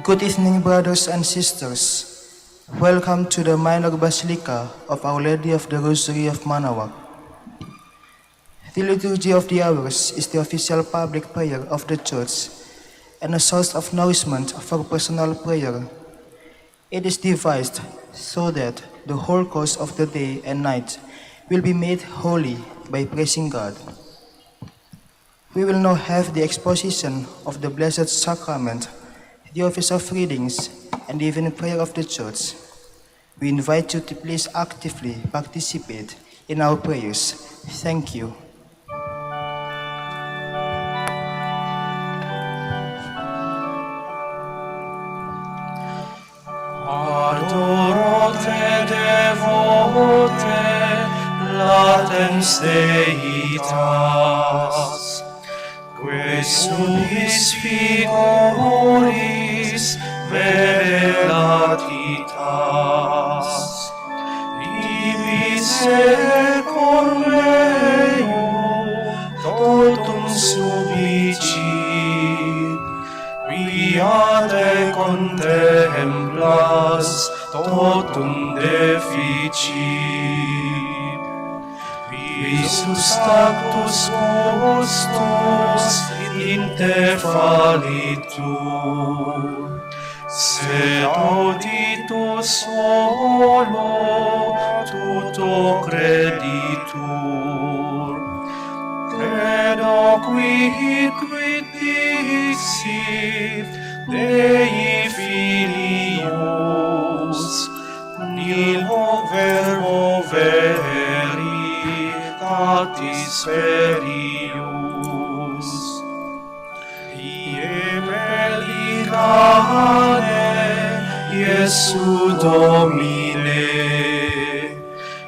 Good evening, brothers and sisters. Welcome to the minor basilica of Our Lady of the Rosary of Manaoag. The Liturgy of the Hours is the official public prayer of the Church and a source of nourishment for personal prayer. It is devised so that the whole course of the day and night will be made holy by praising God. We will now have the exposition of the Blessed Sacrament, the office of readings, and even prayer of the Church. We invite you to please actively participate in our prayers. Thank you. Adorote devote, latens Deitas, que subis figuris velatitas, ibi secor meo totum subicit, via te contemplas totum deficit. Visus tactus custos in te fallitur, sed auditus solo tuto creditur. Credo quid dixit Dei Filius, nihil verbo veritatis verius. Ie bellicane Iesu Domine,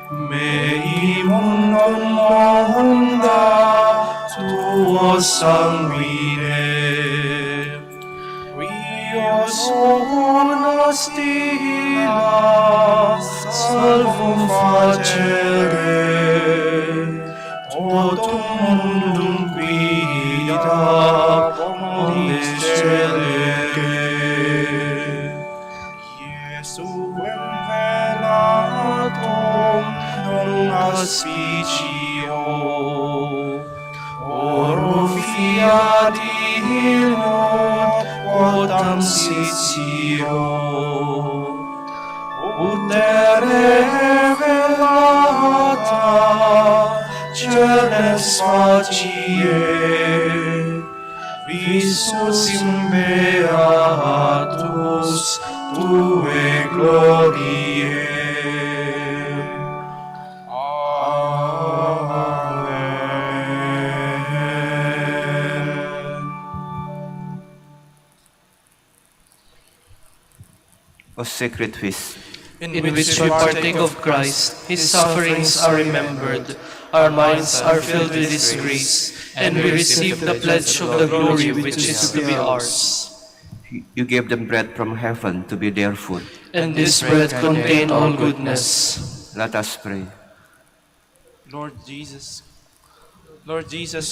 mei mundum monda tuo sanguine. Vios omnes stila salvum facere, totum mundum guida condiscere. Iesum velatum non aspicio, oro fiat illo quotam sitio, utere velata celes facie, visus in beatus tue gloriae. O sacred feast, in which we partake of Christ, His sufferings are remembered, our minds are filled with His grace, and we receive the pledge of the glory which is to be ours. you gave them bread from heaven to be their food. And this bread contains all goodness. Let us pray. Lord Jesus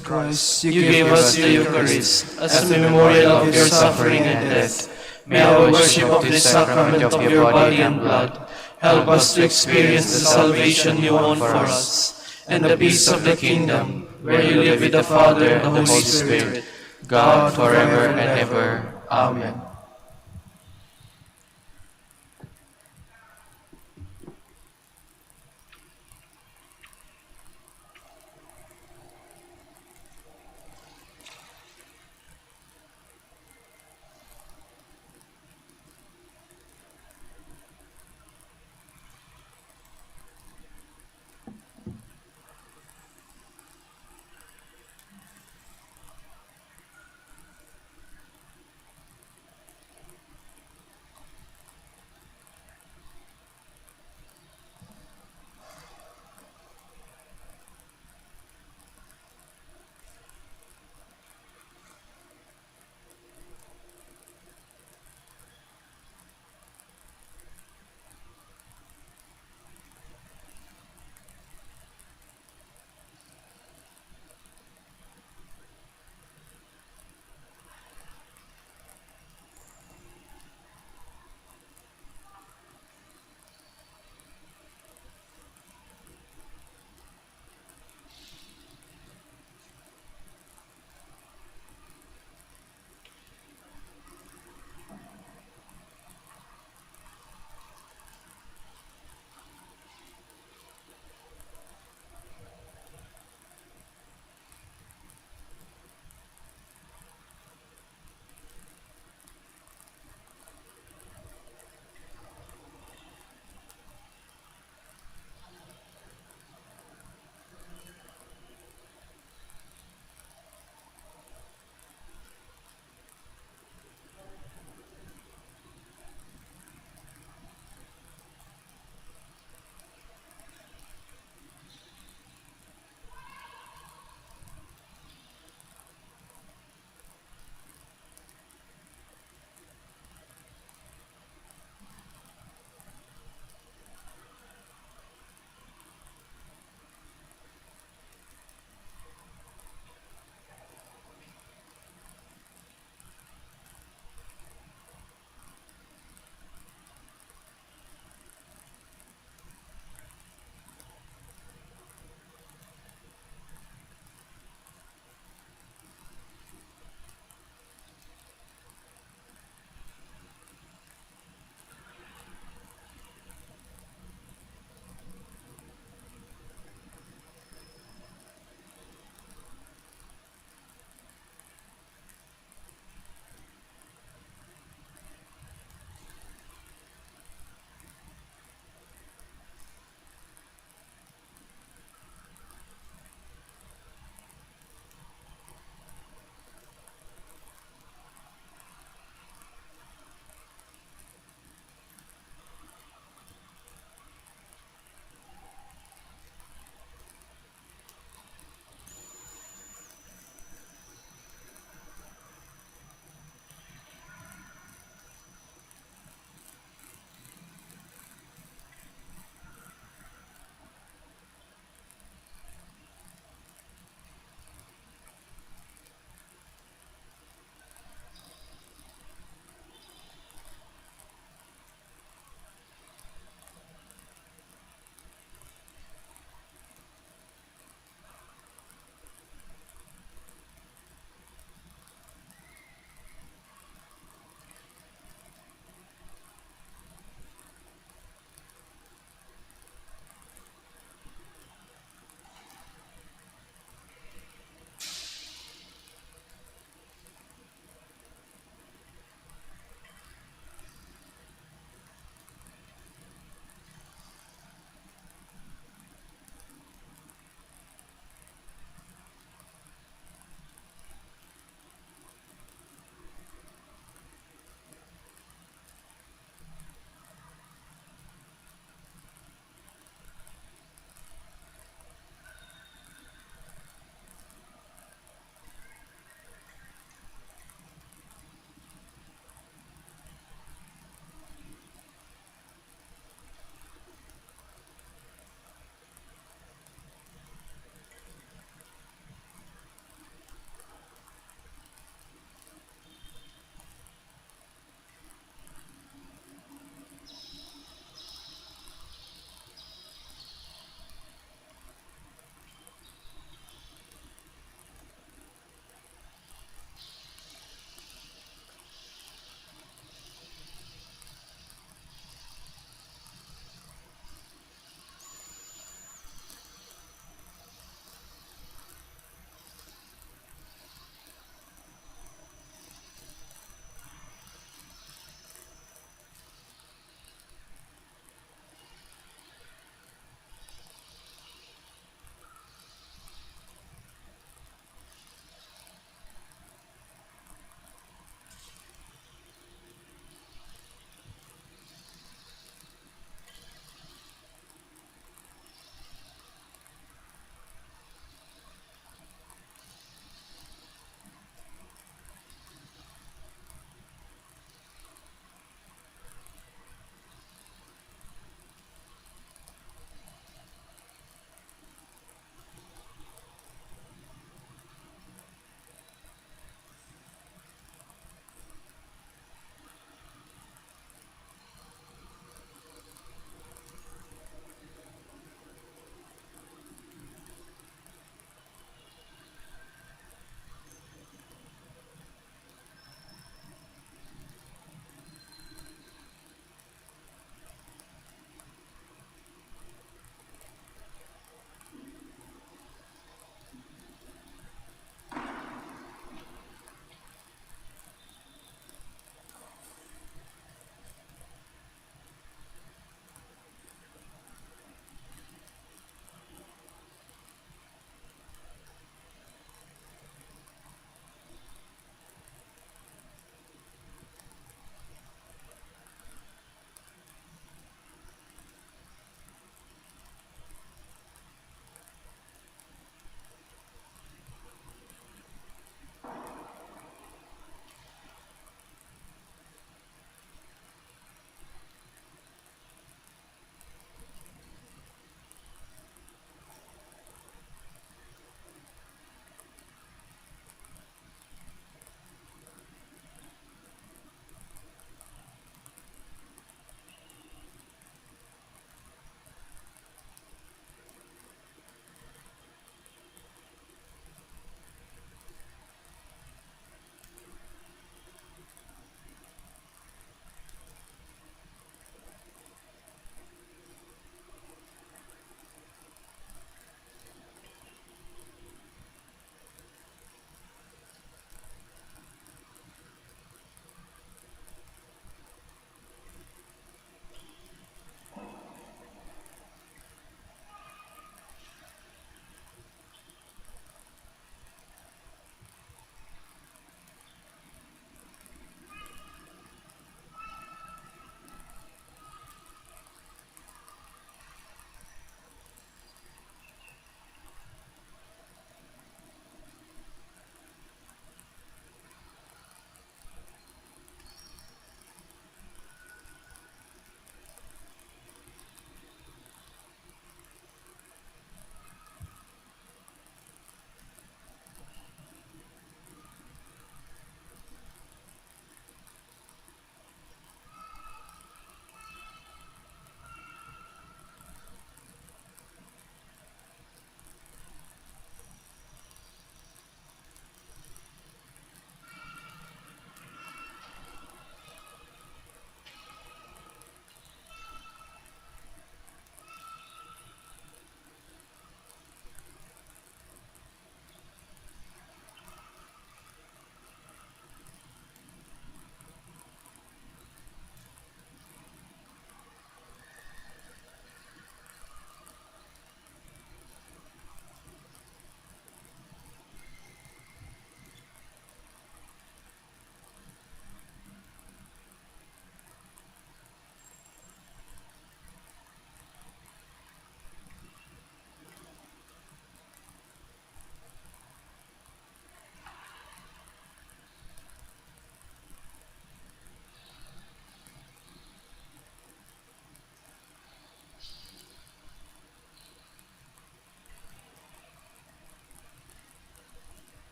Christ, You gave us the Eucharist as a memorial of your suffering and death. May our worship of this sacrament of your body and blood help us to experience the salvation you won for us, and the peace of the kingdom, where you live with the Father and the Holy Spirit, God forever and ever. Amen.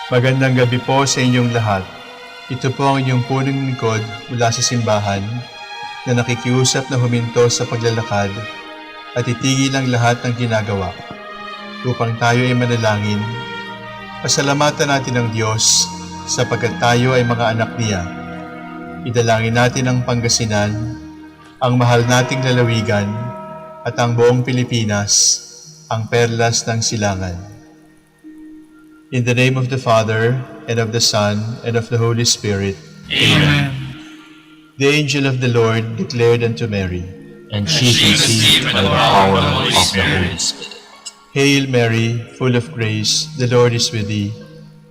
Magandang gabi po sa inyong lahat. Ito po ang inyong punong lingkod mula sa simbahan na nakikiusap na huminto sa paglalakad at itigil ang lahat ng ginagawa upang tayo ay manalangin. Pasalamatan natin ang Diyos sapagkat tayo ay mga anak niya. Idalangin natin ang Pangasinan, ang mahal nating lalawigan at ang buong Pilipinas, ang perlas ng silangan. In the name of the Father, and of the Son, and of the Holy Spirit. Amen. The angel of the Lord declared unto Mary, and she conceived by the power of the Holy Spirit. Hail Mary, full of grace, the Lord is with thee.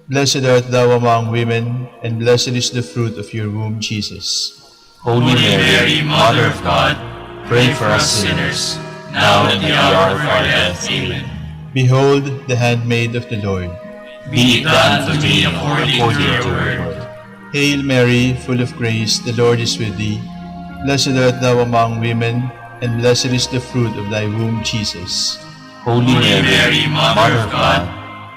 Blessed art thou among women, and blessed is the fruit of your womb, Jesus. Holy Mary, Mother of God, pray for us sinners, now and at the hour of our death. Amen. Behold, the handmaid of the Lord. Be it done to me according to your word. Hail Mary, full of grace, the Lord is with thee. Blessed art thou among women, and blessed is the fruit of thy womb, Jesus. Holy Mary, Mother of God,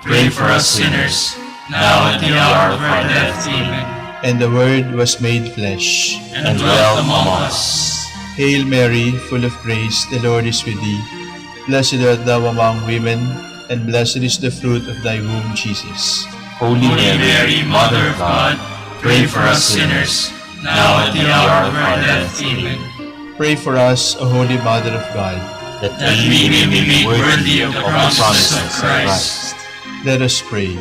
pray for us sinners, now and at the hour of our death. Amen. And the Word was made flesh, and dwelt among us. Hail Mary, full of grace, the Lord is with thee. Blessed art thou among women, and blessed is the fruit of thy womb, Jesus. Holy Mary, Mother of God, pray for us sinners, now and at the hour of our death. Amen. Pray for us, O Holy Mother of God, that we may be made worthy of the promises of Christ. Let us pray.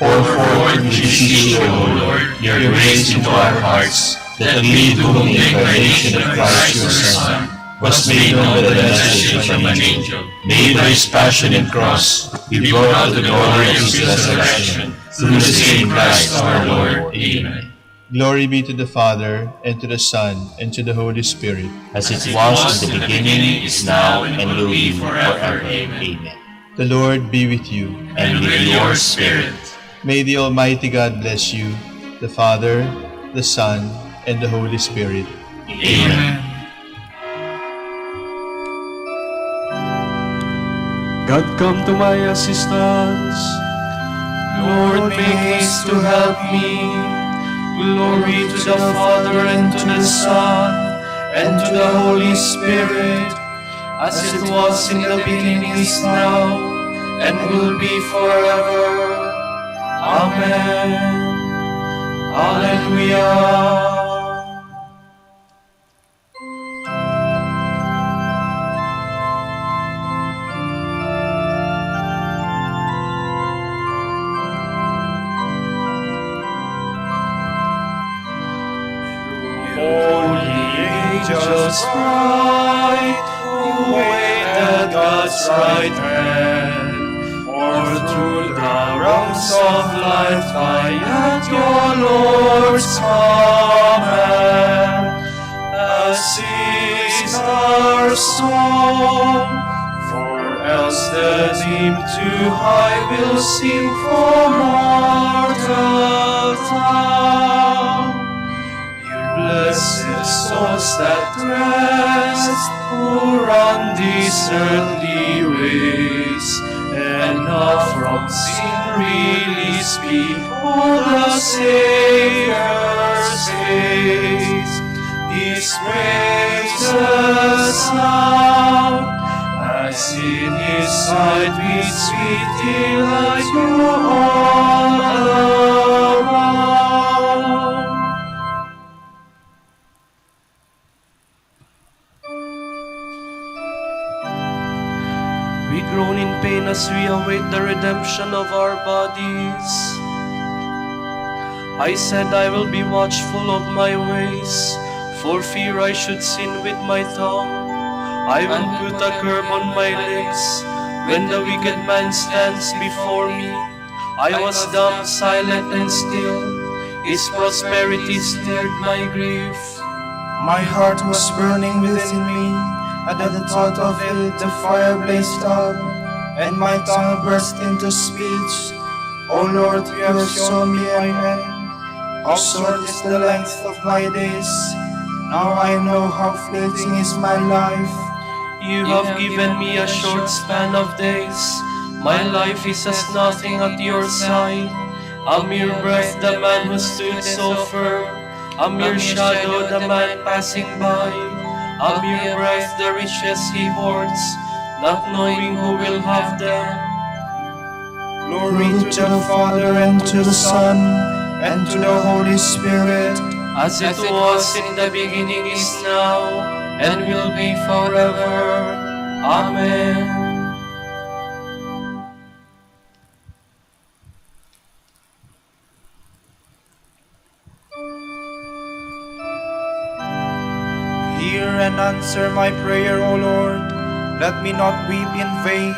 Pour forth, we beseech you, O Lord, your grace into our hearts, that we, to whom the incarnation of Christ your Son was made known by the message of an angel, made by his passion and cross, be brought to the glory of his resurrection, through the same Christ our Lord. Amen. Glory be to the Father, and to the Son, and to the Holy Spirit. As it was in the beginning, is now, and will be forever. Amen. The Lord be with you. And with your spirit. May the Almighty God bless you, the Father, the Son, and the Holy Spirit. Amen. God, come to my assistance. Lord, make haste to help me. Glory to the Father, and to the Son, and to the Holy Spirit, as it was in the beginning, is now, and will be forever. Amen. Hallelujah. Angels bright, who wait at God's right hand, or through the realms of life fly at your Lord's command. As is our song, for else the name too high will seem for mortal tongue. Blessed souls that rest, who run these earthly ways, and not from sin release, behold the Savior says. His praises sound, as in His sight with sweet delight you all abound. We groan in pain as we await the redemption of our bodies. I said I will be watchful of my ways, for fear I should sin with my tongue. I will put a curb on my lips when the wicked man stands before me. I was dumb, silent, and still. His prosperity stirred my grief. My heart was burning within me. At the thought of it, the fire blazed up, and my tongue burst into speech. O Lord, you have shown me my end. How short is the length of my days. Now I know how fleeting is my life. You have given me a short span of days. My life is as nothing at your side. A mere breath the man who stood so firm, a mere shadow the man passing by, a mere breath the riches he hoards, not knowing who will have them. Glory to the Father, and to the Son, and to the Holy Spirit, As it was in the beginning, is now, and will be forever. Amen. Hear and answer my prayer, O Lord. Let me not weep in vain.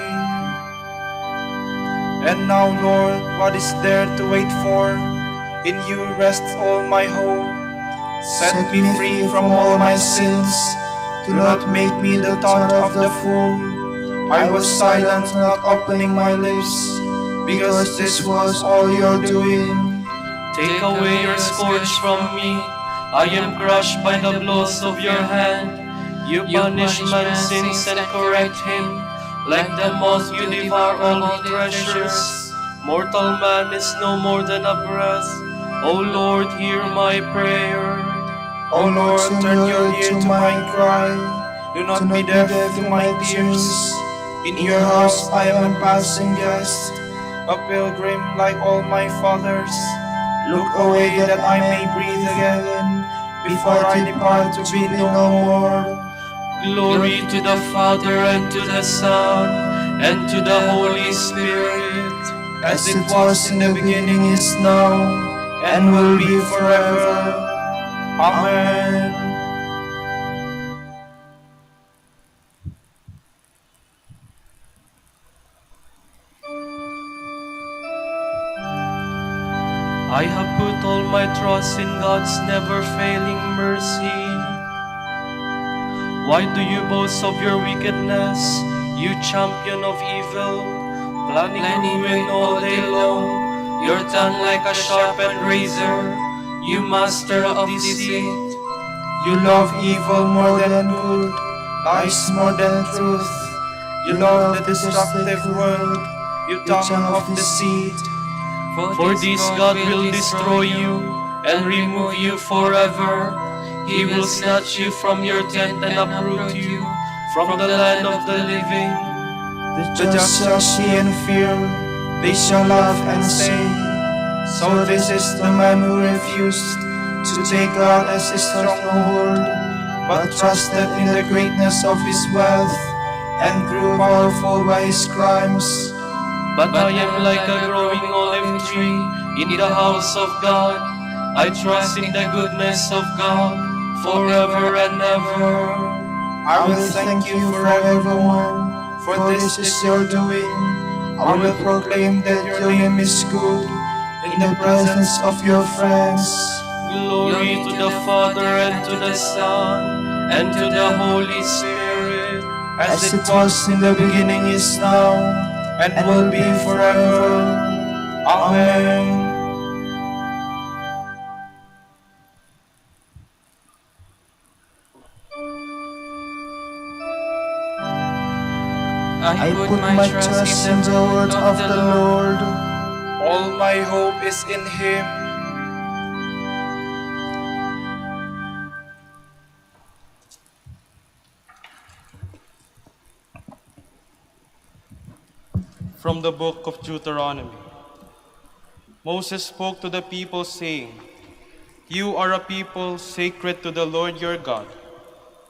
And now, Lord, what is there to wait for? In you rests all my hope. Set me free from all my sins. Do not make me the thought of the fool. I was silent, not opening my lips, because this was all your doing. Take away your scourge from me. I am crushed by the blows of your hand. You punish man's sins and correct him. Like the moth you devour all he treasures. Mortal man is no more than a breath. O Lord, hear my prayer. O Lord, turn your ear to my cry. Do not be deaf to my tears. In your house I am a passing guest, a pilgrim like all my fathers. Look away that I may breathe again, before I depart to be no more. Glory to the Father, and to the Son, and to the Holy Spirit, As it was in the beginning, is now, and will be forever. Amen. I have put all my trust in God's never-failing mercy. Why do you boast of your wickedness, you champion of evil, planning ruin all day long, your tongue like a sharpened razor, you master of deceit? You love evil more than good, lies more than truth. You love the destructive world, you tongue of deceit. For this God will destroy you and remove you forever. He will snatch you from your tent and uproot you from the land of the living. The just shall see and fear, they shall laugh and say, so this is the man who refused to take God as his stronghold, but trusted in the greatness of his wealth, and grew powerful by his crimes. But I am like a growing olive tree in the house of God. I trust in the goodness of God forever and ever. I will thank you forevermore, for this is your doing. I will proclaim that your name is good in the presence of your friends. Glory to the Father, and to the Son, and to the Holy Spirit, As it was in the beginning, is now, and will be forever. Amen. I put my trust in the word of the Lord. All my hope is in him. From the book of Deuteronomy. Moses spoke to the people, saying, You are a people sacred to the Lord your God.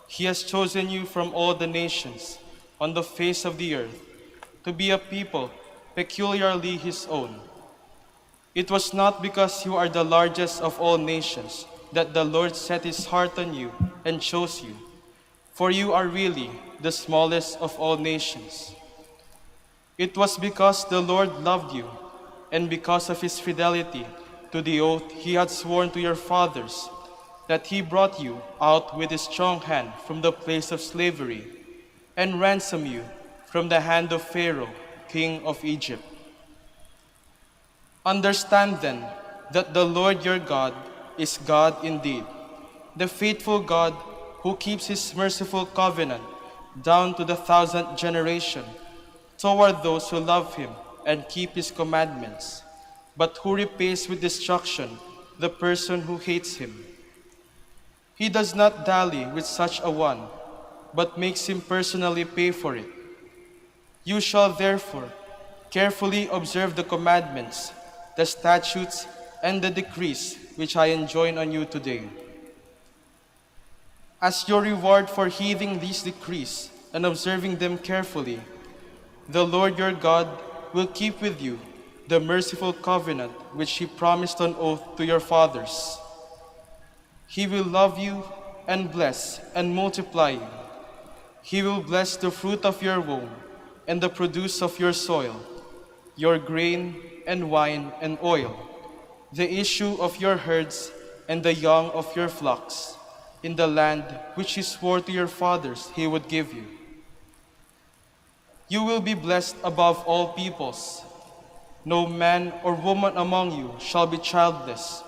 He has chosen you from all the nations on the face of the earth to be a people peculiarly his own. It was not because you are the largest of all nations that the Lord set his heart on you and chose you, for you are really the smallest of all nations. It was because the Lord loved you, and because of his fidelity to the oath he had sworn to your fathers, that he brought you out with his strong hand from the place of slavery, and ransomed you from the hand of Pharaoh, king of Egypt. Understand then that the Lord your God is God indeed, the faithful God who keeps his merciful covenant down to the 1,000th generation, toward those who love him and keep his commandments. but who repays with destruction the person who hates him. He does not dally with such a one, but makes him personally pay for it. You shall therefore carefully observe the commandments, the statutes, and the decrees which I enjoin on you today. As your reward for heeding these decrees and observing them carefully, the Lord your God will keep with you the merciful covenant which he promised on oath to your fathers. He will love you and bless and multiply you. He will bless the fruit of your womb and the produce of your soil, your grain and wine and oil, the issue of your herds and the young of your flocks, in the land which he swore to your fathers he would give you. You will be blessed above all peoples. No man or woman among you shall be childless,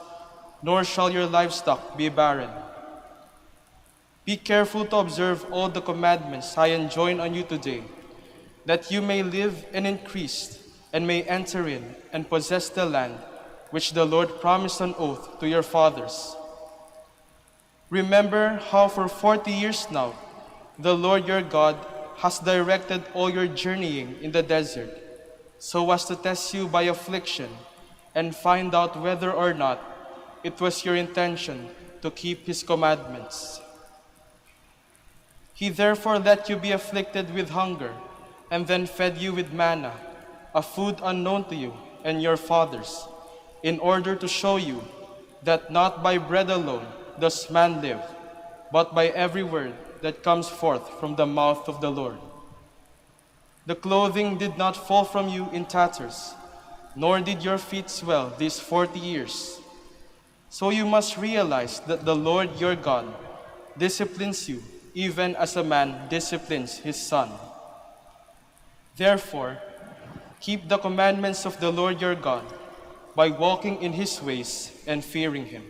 nor shall your livestock be barren. Be careful to observe all the commandments I enjoin on you today, that you may live and increase, and may enter in and possess the land which the Lord promised on oath to your fathers. Remember how for 40 years now the Lord your God has directed all your journeying in the desert, so as to test you by affliction and find out whether or not it was your intention to keep his commandments. He therefore let you be afflicted with hunger, and then fed you with manna, a food unknown to you and your fathers, in order to show you that not by bread alone does man live, but by every word that comes forth from the mouth of the Lord. The clothing did not fall from you in tatters, nor did your feet swell these 40 years. So you must realize that the Lord your God disciplines you, even as a man disciplines his son. Therefore, keep the commandments of the Lord your God by walking in his ways and fearing him.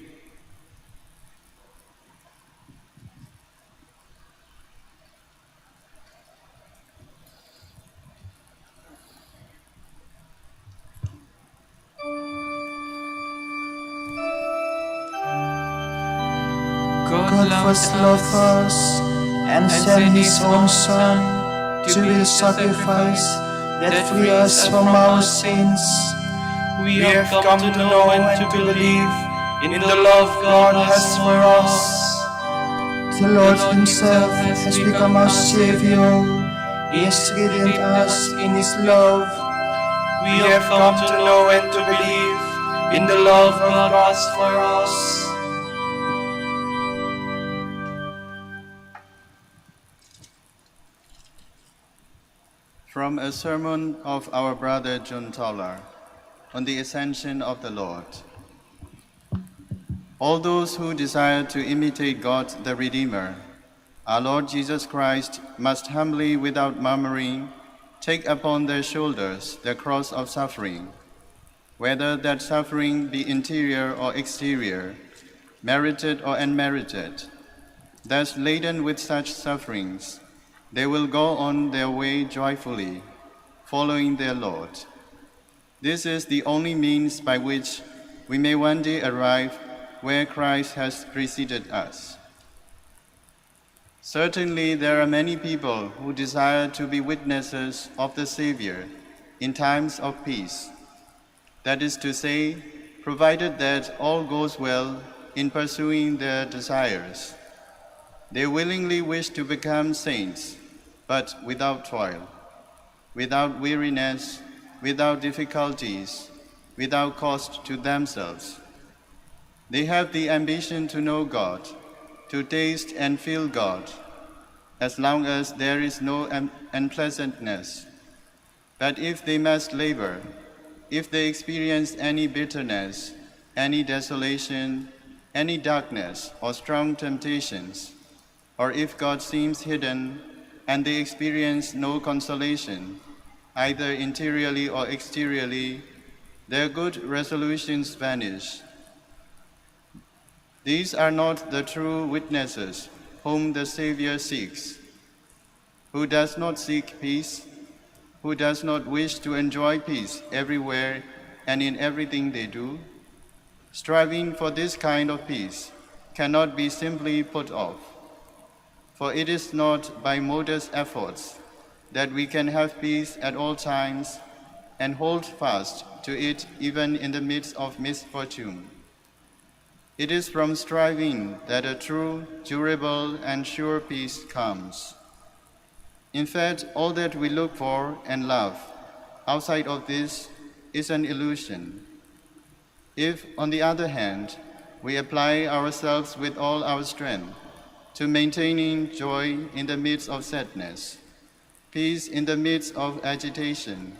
God first loved us and sent his own Son to be the sacrifice that frees us from our sins. We have come to know and to believe in the love God has for us. The Lord himself has become our Savior. He has redeemed us in his love. We have come to know and to believe in the love God has for us. From a sermon of our brother John Tauler on the Ascension of the Lord. All those who desire to imitate God the Redeemer, our Lord Jesus Christ, must humbly, without murmuring, take upon their shoulders the cross of suffering, whether that suffering be interior or exterior, merited or unmerited. Thus, laden with such sufferings, they will go on their way joyfully, following their Lord. This is the only means by which we may one day arrive where Christ has preceded us. Certainly, there are many people who desire to be witnesses of the Savior in times of peace. That is to say, provided that all goes well in pursuing their desires. They willingly wish to become saints, but without toil, without weariness, without difficulties, without cost to themselves. They have the ambition to know God, to taste and feel God, as long as there is no unpleasantness. But if they must labor, if they experience any bitterness, any desolation, any darkness or strong temptations, or if God seems hidden and they experience no consolation, either interiorly or exteriorly, their good resolutions vanish. These are not the true witnesses whom the Savior seeks, who does not seek peace, who does not wish to enjoy peace everywhere and in everything they do? Striving for this kind of peace cannot be simply put off, for it is not by modest efforts that we can have peace at all times and hold fast to it even in the midst of misfortune. It is from striving that a true, durable, and sure peace comes. In fact, all that we look for and love outside of this is an illusion. If, on the other hand, we apply ourselves with all our strength to maintaining joy in the midst of sadness, peace in the midst of agitation,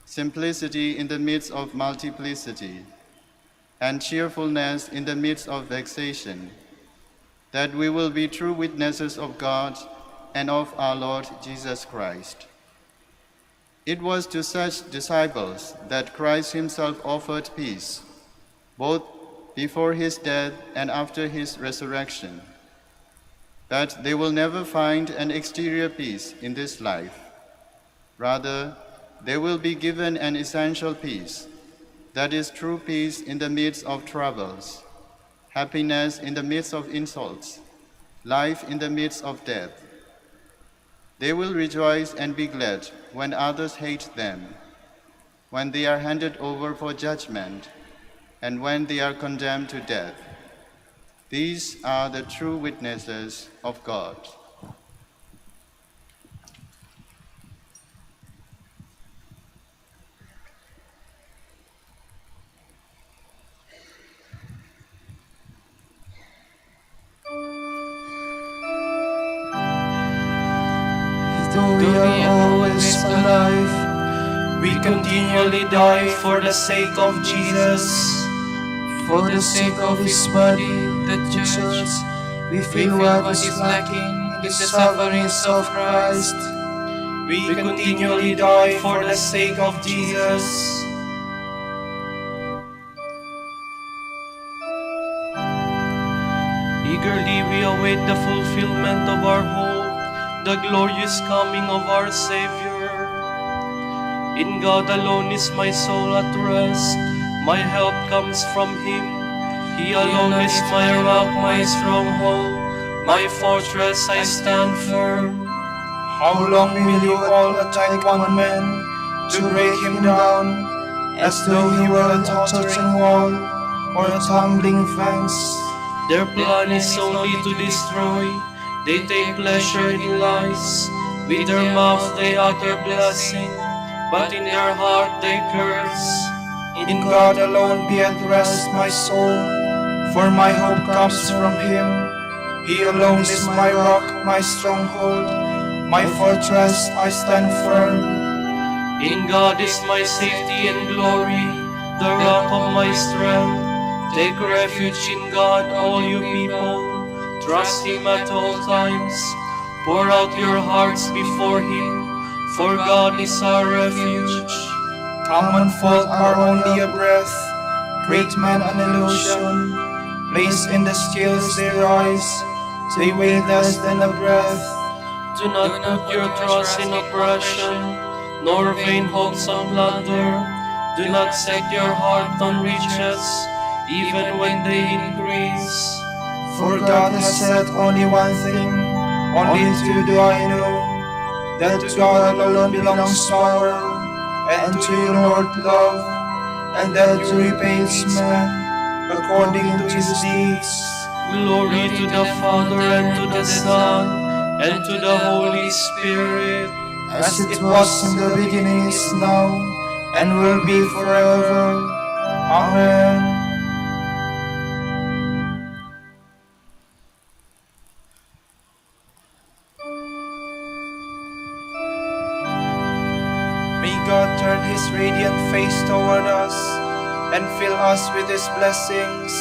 simplicity in the midst of multiplicity, and cheerfulness in the midst of vexation, that we will be true witnesses of God and of our Lord Jesus Christ. It was to such disciples that Christ himself offered peace, both before his death and after his resurrection. But they will never find an exterior peace in this life. Rather, they will be given an essential peace, that is true peace in the midst of troubles, happiness in the midst of insults, life in the midst of death. They will rejoice and be glad when others hate them, when they are handed over for judgment, and when they are condemned to death. These are the true witnesses of God. Though we are always alive, We continually die for the sake of Jesus. for the sake of his body, the church, we feel what is lacking in the sufferings of Christ. We continually die for the sake of Jesus. Eagerly we await the fulfillment of our hope, the glorious coming of our Savior. In God alone is my soul at rest, my help comes from Him. He alone is my rock, my stronghold, my fortress, I stand firm. How long will you all attack one man to break him down, as though he were a tottering wall or a tumbling fence? Their plan is only to destroy. They take pleasure in lies. With their mouth they utter blessing, but in their heart they curse. In God alone be at rest my soul, for my hope comes from him. He alone is my rock, my stronghold, my fortress, I stand firm. In God is my safety and glory, the rock of my strength. Take refuge in God, all you people. Trust Him at all times. Pour out your hearts before Him, for God is our refuge. Common folk are only a breath, great men an illusion. Placed in the scales they rise, they weigh less than a breath. Do not put your trust in oppression, nor vain hopes on plunder. Do not set your heart on riches, even when they increase. For God has said only one thing, only two do I know, that to God alone belongs power, and to you, Lord, love, and that you repays man according to his deeds. Glory to the Father, and to the Son, and to the Holy Spirit. As it was in the beginning, is now, and will be forever. Amen. May God turn his radiant face toward us and fill us with his blessings.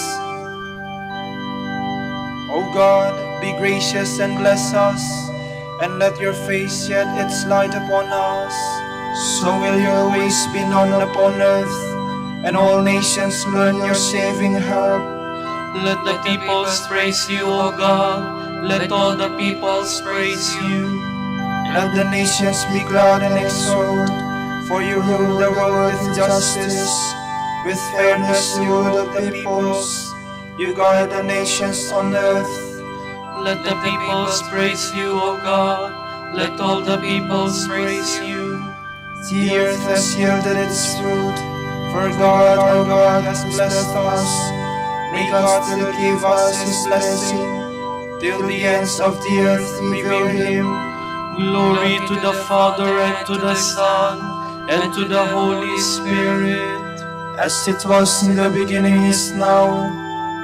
O God, be gracious and bless us, and let your face shed its light upon us. So will your ways be known upon earth, and all nations learn your saving help. Let the peoples praise you, O God. Let all the peoples praise you. Let the nations be glad and exult, For you rule the world with justice, with fairness you rule the peoples. You guide the nations on earth. Let the peoples praise you, O God. Let all the peoples praise you. The earth has yielded its fruit, for God our God has blessed us. May God still give us His blessing, till the ends of the earth revere Him. Glory to the Father, and to the Son, and to the Holy Spirit. As it was in the beginning, is now,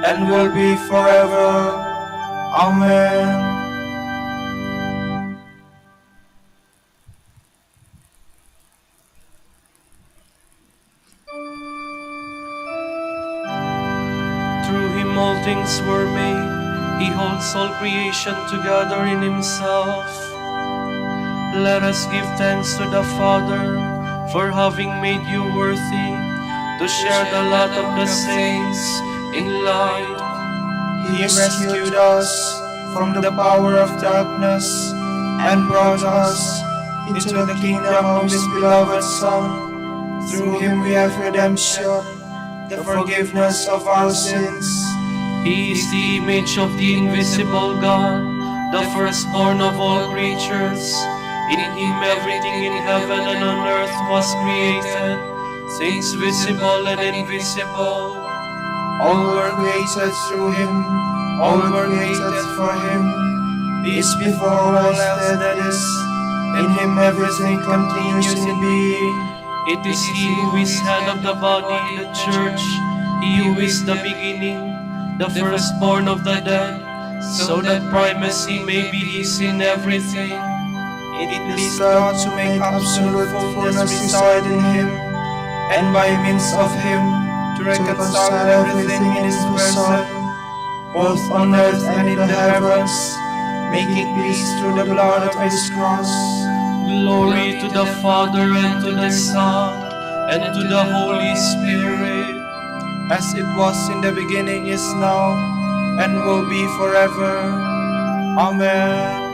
and will be forever. Amen. Through him all things were made. He holds all creation together in himself. Let us give thanks to the Father for having made you worthy to share the lot of the saints in light. He rescued us from the power of darkness and brought us into the kingdom of His beloved Son. Through Him we have redemption, the forgiveness of our sins. He is the image of the invisible God, the firstborn of all creatures. In him everything in heaven and on earth was created, things visible and invisible. All were created through Him, all were created for Him. He is before all else that is, in Him everything continues in being. It is he who is head of the body, the church, he who is the beginning, the firstborn of the dead, so that primacy may be his in everything. It pleased God to make absolute fullness reside in Him, and by means of Him to reconcile everything in His person, both on earth and in the heavens, making peace through the blood of His cross. Glory to the Father, and to the Son, and to the Holy Spirit. As it was in the beginning, is now, and will be forever. Amen.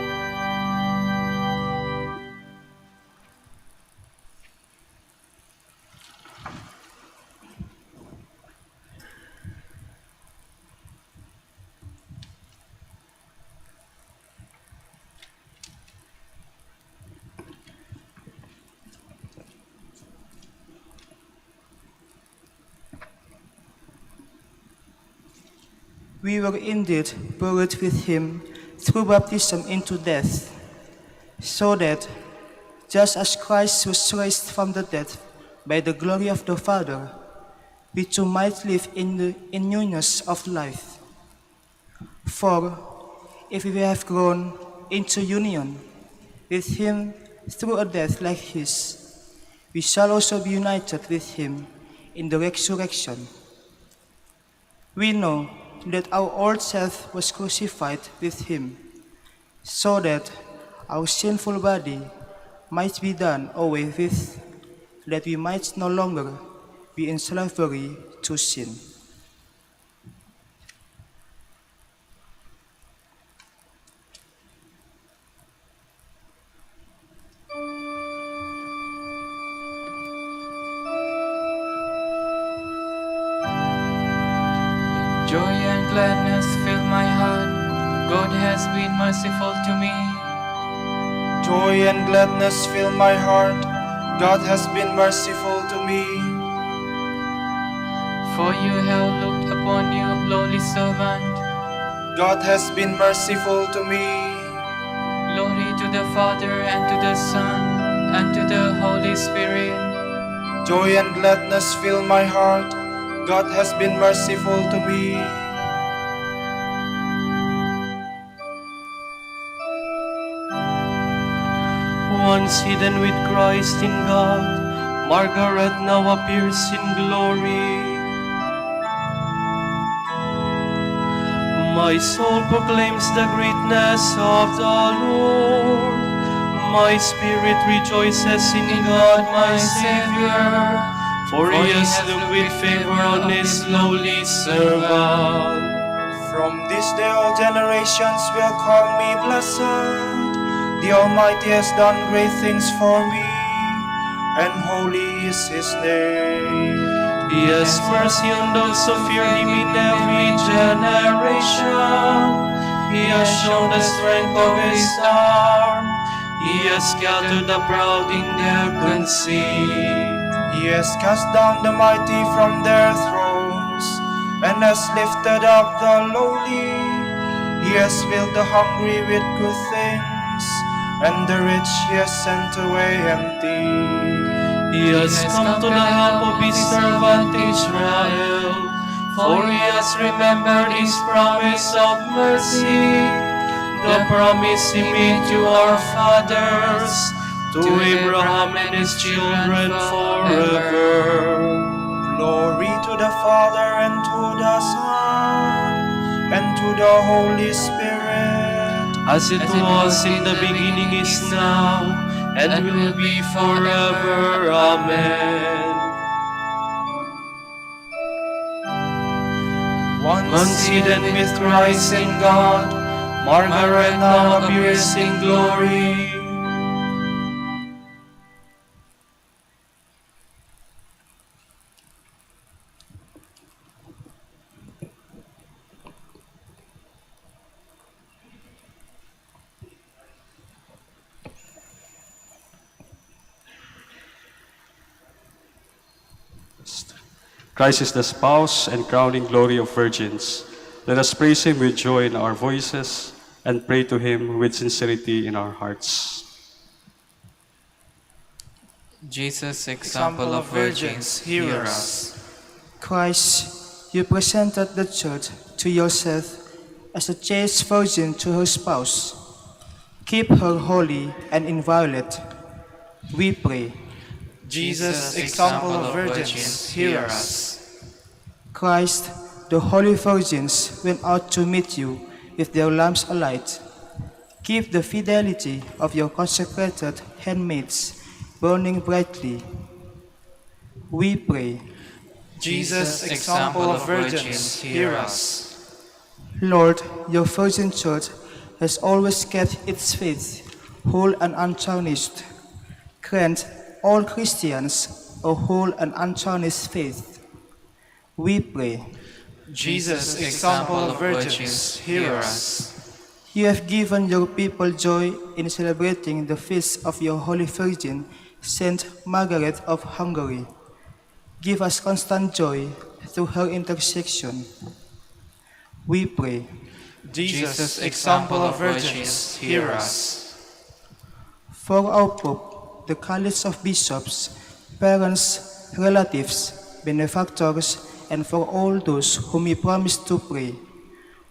We were indeed buried with him through baptism into death, so that, just as Christ was raised from the dead by the glory of the Father, we too might live in newness of life. For if we have grown into union with him through a death like his, we shall also be united with him in the resurrection. We know that our old self was crucified with him, so that our sinful body might be done away with, that we might no longer be in slavery to sin. Joy and gladness fill my heart. God has been merciful to me. Joy and gladness fill my heart. God has been merciful to me. For you have looked upon your lowly servant. God has been merciful to me. Glory to the Father, and to the Son, and to the Holy Spirit. Joy and gladness fill my heart. God has been merciful to me. Once hidden with Christ in God, Margaret now appears in glory. My soul proclaims the greatness of the Lord. My spirit rejoices in God my Savior, for he has looked with favor on his lowly servant. From this day all generations will call me blessed. The Almighty has done great things for me. and holy is his name. He has mercy on those who fear him in every generation. He has shown the strength of his arm. He has scattered the proud in their conceit. He has cast down the mighty from their thrones, and has lifted up the lowly. He has filled the hungry with good things, and the rich he has sent away empty. He has come to the help of his servant Israel, for he has remembered his promise of mercy, the promise he made to our fathers, to Abraham and his children forever. Glory to the Father, and to the Son, and to the Holy Spirit, As it was in the beginning, is now, and will be forever. Amen. Once hidden with Christ in God, Margaret now appears in glory. Christ is the spouse and crowning glory of virgins. Let us praise him with joy in our voices and pray to him with sincerity in our hearts. Jesus, example of virgins, hear us. Christ, you presented the church to yourself as a chaste virgin to her spouse. Keep her holy and inviolate, we pray. Jesus, example of virgins, hear us. Christ, the holy virgins went out to meet you with their lamps alight. Keep the fidelity of your consecrated handmaids burning brightly, we pray. Jesus, example of virgins, hear us. Lord, your virgin church has always kept its faith whole and untarnished. Grant all Christians a whole and untarnished faith, we pray. Jesus, example of virgins, hear us. You have given your people joy in celebrating the feast of your Holy Virgin, Saint Margaret of Hungary. Give us constant joy through her intercession, we pray. Jesus, example of virgins, hear us. For our Pope, the College of Bishops, parents, relatives, benefactors, and for all those whom we promise to pray,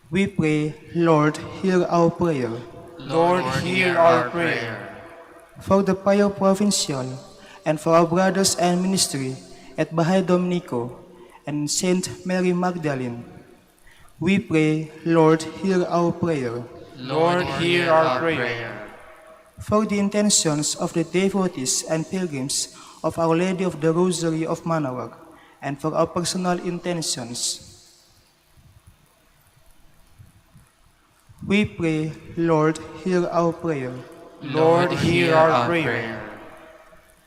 we pray, Lord, hear our prayer. Lord, hear our prayer. For the Prior Provincial, and for our brothers and ministry at Bahay Dominico and Saint Mary Magdalene, we pray, Lord, hear our prayer. Lord, hear our prayer. For the intentions of the devotees and pilgrims of Our Lady of the Rosary of Manaoag, and for our personal intentions, we pray, Lord, hear our prayer. Lord, hear our prayer.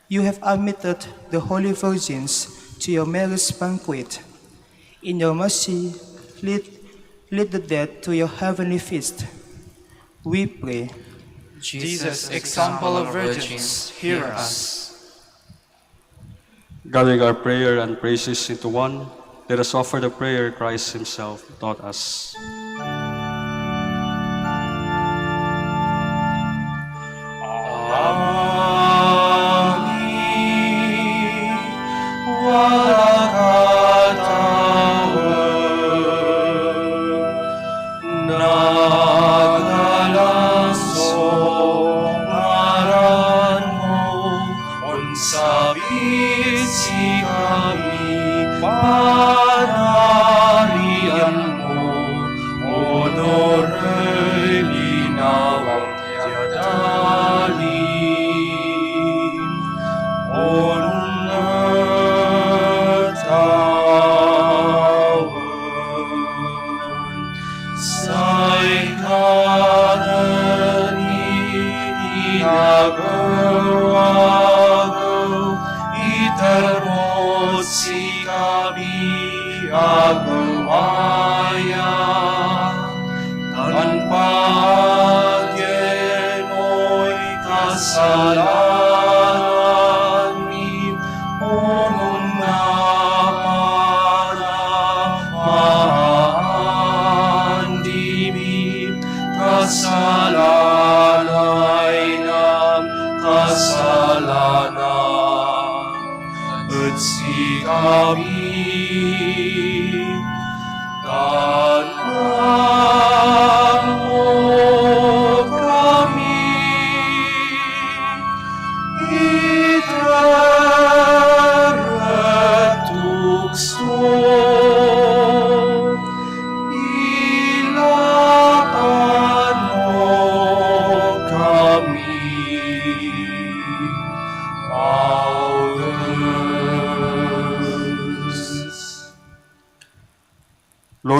You have admitted the holy virgins to your marriage banquet. In your mercy, lead the dead to your heavenly feast, we pray. Jesus, example of virgins, hear us. Gathering our prayer and praises into one, let us offer the prayer Christ himself taught us.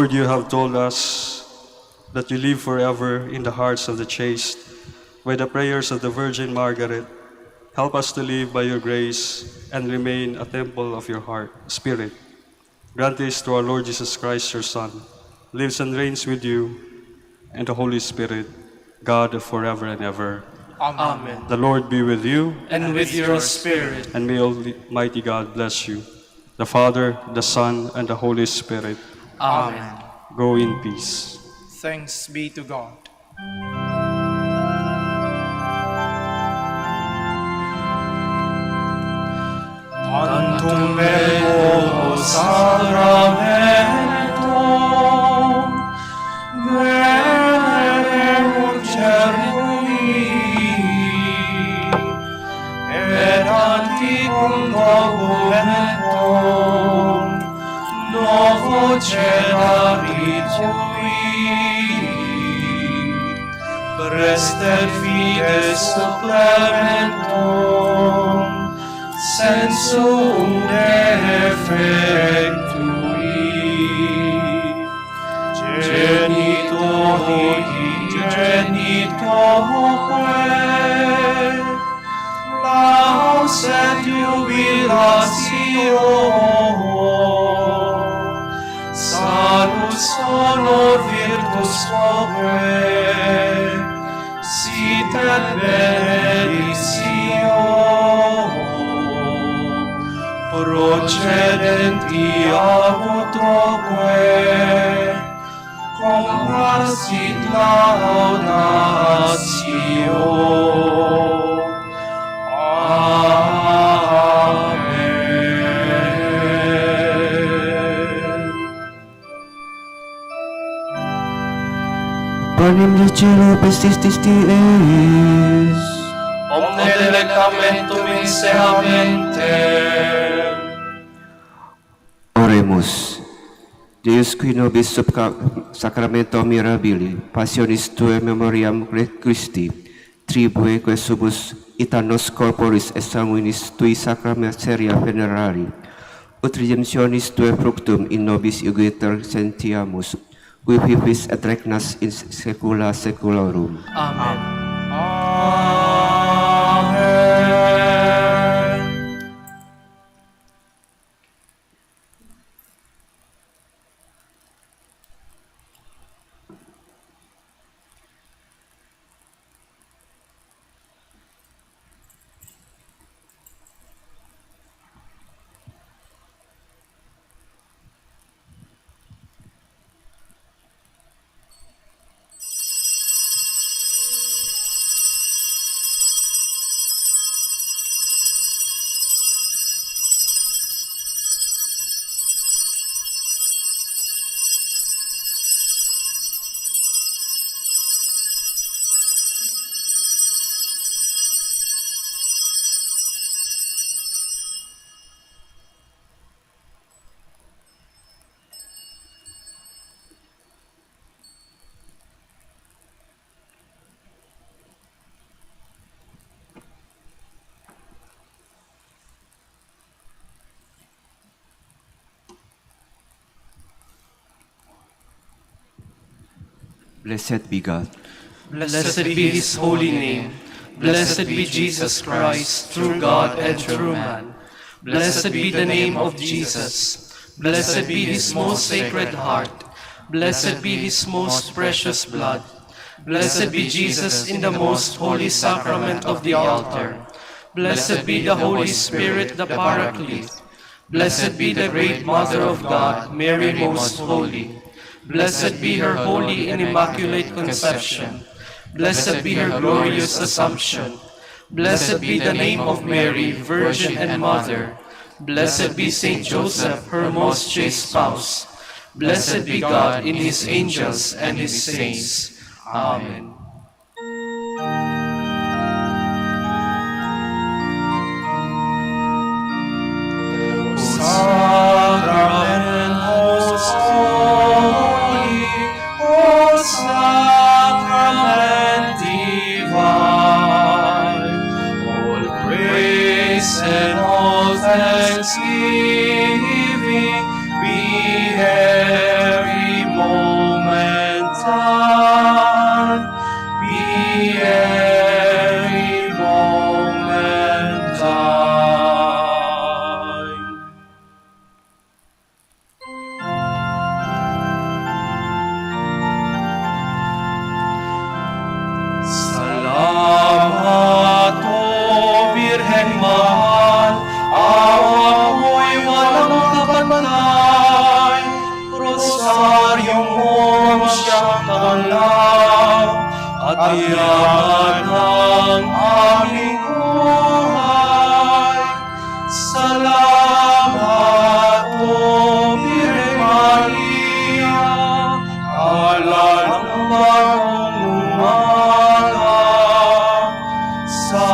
Lord, you have told us that you live forever in the hearts of the chaste. By the prayers of the Virgin Margaret, help us to live by your grace and remain a temple of your Spirit. Grant this through our Lord Jesus Christ, your Son, lives and reigns with you and the Holy Spirit, God forever and ever. Amen. The Lord be with you, And with your spirit. and may Almighty God bless you, the Father, the Son, and the Holy Spirit. Amen. Go in peace. Thanks be to God. Tantum verbo sacramentum, venerem cerui, et anticum documentum, novo cedarit cui, prestet fides supplementum, sensum defectui. Genitoque, laus et jubilatio, salus honor virtus quoque, sit et benedictio, procedenti ab utroque, comparsit laudatio. Amen. Panem de cielo pestis dies. Omne delectamentum in sea mentem. Oremus. Deus qui nobis sub sacramento mirabili, passionis Tuae memoriam Christi, tribue quae subus itanos corporis et sanguinis Tui sacramenteria venerari, ut redemptionis Tuae fructum in nobis iugeter sentiamus, qui vivis et regnas in saecula saeculorum. Amen. Amen. Blessed be God. Blessed be his holy name. Blessed be Jesus Christ, true God and true man. Blessed be the name of Jesus. Blessed be his most sacred heart. Blessed be his most precious blood. Blessed be Jesus in the most holy sacrament of the altar. Blessed be the Holy Spirit, the Paraclete. Blessed be the great Mother of God, Mary most holy. Blessed be her holy and immaculate conception. Blessed be her glorious assumption. Blessed be the name of Mary, Virgin and Mother. Blessed be Saint Joseph, her most chaste spouse. Blessed be God in his angels and his saints. Amen. Sacrament most holy, O Sacrament divine, all praise and all thanksgiving be every pagpapalaw at tiyakan ng aming buhay. Salamat, O Birhen Maria, alala ng bagong umaga. Sa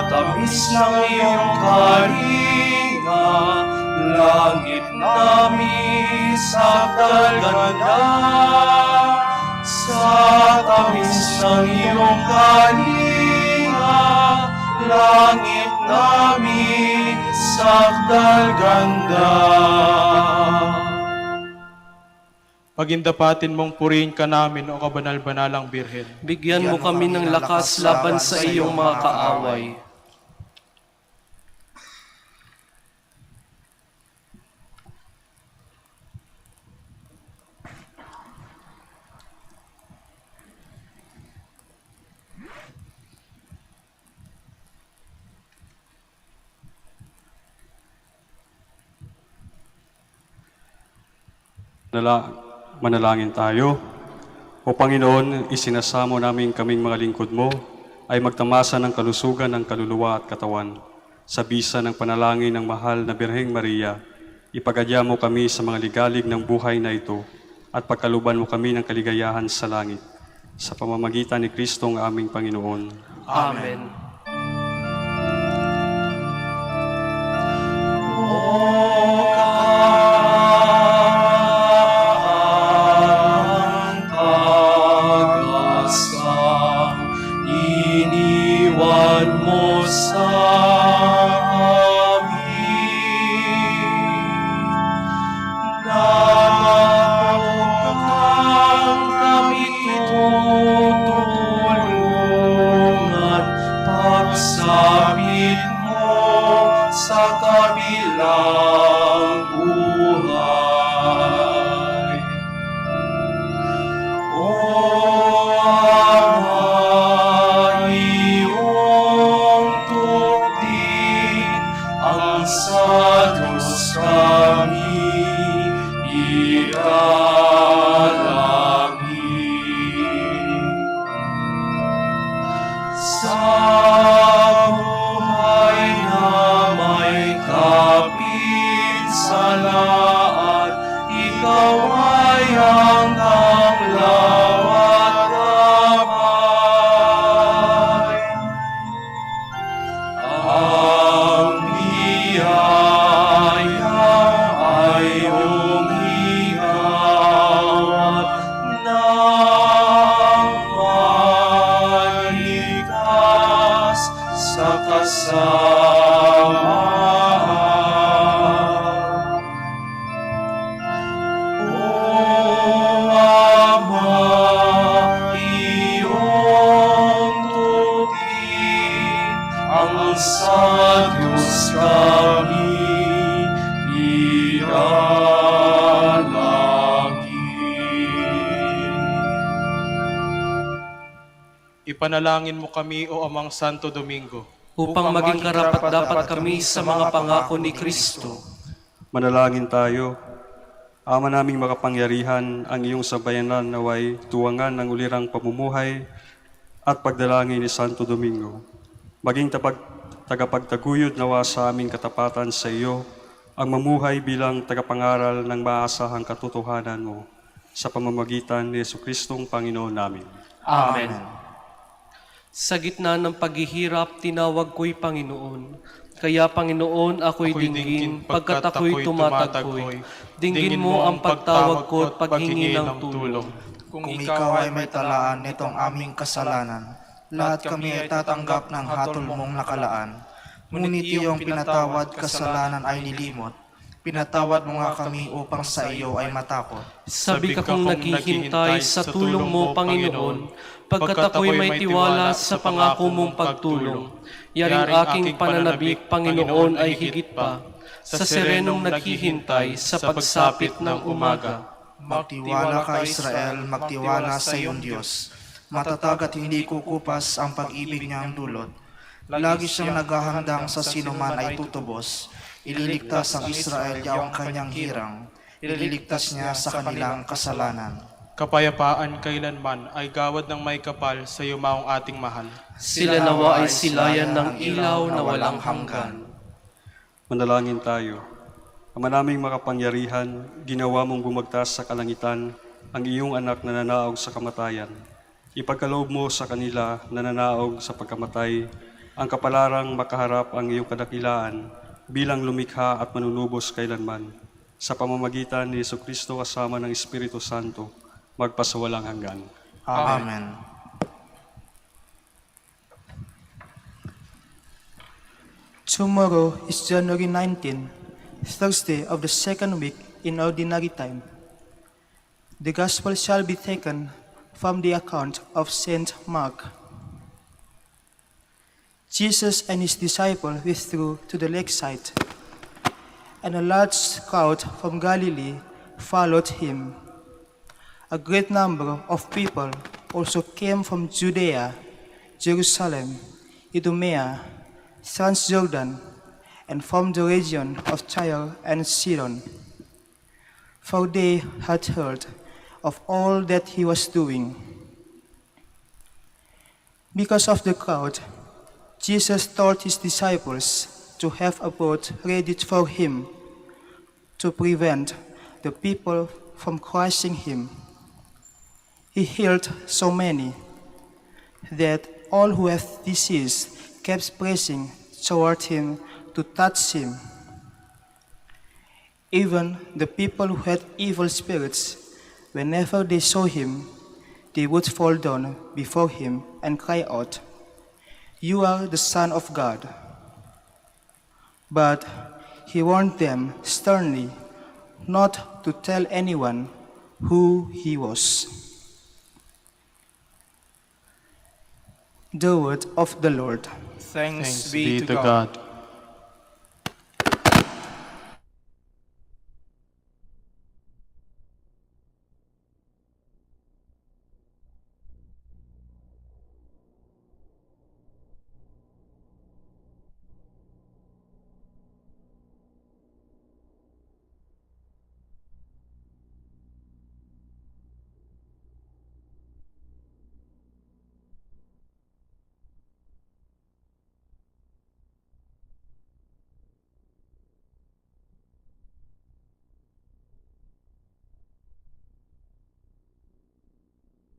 tamis ng iyong kalinga, langit namin sakdal ganda. Sa tamis ng iyong kalinga, langit namin sakdal ganda. Pagindapatin mong purihin ka namin, O kabanal-banalang Birhen. Bigyan mo kami ng lakas laban sa iyong mga kaaway. Manalangin tayo. O Panginoon, isinasamo namin kaming mga lingkod mo ay magtamasa ng kalusugan ng kaluluwa at katawan. Sa bisa ng panalangin ng mahal na Birheng Maria, ipagadya mo kami sa mga ligalig ng buhay na ito at pagkaluban mo kami ng kaligayahan sa langit. Sa pamamagitan ni Kristo ang aming Panginoon. Amen. Iniwan mo sa amin, napapakang kami tutulungan, pagsabit mo sa kabilang buhay. O Ama, iyong tugtid ang sa Diyos kami ialangin. Sa buhay na may kapinsalaan, ikaw ay hanggang lawat kamay. Ang biyaya ay umigawat ng maligtas sa kasamaan. O Ama, iyong tugtid ang sa Diyos kami ialangin. Ipanalangin mo kami, O Amang Santo Domingo, Upang maging karapat-dapat kami sa mga pangako ni Kristo. Manalangin tayo. Ama naming makapangyarihan, ang iyong sabayanan naway tuwangan ng ulirang pamumuhay at pagdalangin ni Santo Domingo. Maging tagapagtaguyod nawa sa aming katapatan sa iyo, ang mamuhay bilang tagapangaral ng maasahang katotohanan mo sa pamamagitan ni Jesucristong Panginoon namin. Amen. Sa gitna ng paghihirap, tinawag ko'y Panginoon. Kaya Panginoon, ako'y dinggin, pagkat ako'y tumatagpoy. Dinggin mo ang pagtawag ko at paghingi ng tulong. Kung ikaw ay may talaan nitong aming kasalanan, lahat kami ay tatanggap ng hatol mong nakalaan. Ngunit iyong pinatawad kasalanan ay nilimot. Pinatawad mo nga kami upang sa iyo ay matakot. Sabi ka kong naghihintay sa tulong mo, Panginoon, pagkat ako'y may tiwala sa pangako mong pagtulong. Yaring aking pananabik, Panginoon, ay higit pa sa serenong naghihintay sa pagsapit ng umaga. Magtiwala ka, Israel, magtiwala sa iyong Diyos. Matatag at hindi kukupas ang pag-ibig niyang dulot. Lagi siyang naghahandang sa sinuman ay tutubos. Ililigtas ang Israel yaong kanyang hirang. Ililigtas niya sa kanilang kasalanan. Kapayapaan kailanman ay gawad ng may kapal sa yumaong ating mahal. Sila nawa ay silayan ng ilaw na walang hanggan. Manalangin tayo. Ama naming makapangyarihan, ginawa mong bumagtas sa kalangitan ang iyong anak na nananaog sa kamatayan. Ipagkaloob mo sa kanila na nananaog sa pagkamatay ang kapalarang makaharap ang iyong kadakilaan bilang lumikha at manunubos kailanman. Sa pamamagitan ni Jesucristo kasama ng Espiritu Santo, magpasawalang hanggan. Amen. Tomorrow is January 19, Thursday of the second week in Ordinary Time. The Gospel shall be taken from the account of Saint Mark. Jesus and his disciples withdrew to the lakeside, and a large crowd from Galilee followed him. A great number of people also came from Judea, Jerusalem, Idumea, Transjordan, and from the region of Tyre and Sidon, for they had heard of all that he was doing. Because of the crowd, Jesus told his disciples to have a boat ready for him to prevent the people from crushing him. He healed so many that all who had disease kept pressing toward him to touch him. Even the people who had evil spirits, whenever they saw him, they would fall down before him and cry out, "You are the Son of God." But he warned them sternly not to tell anyone who he was. The word of the Lord. Thanks be to God.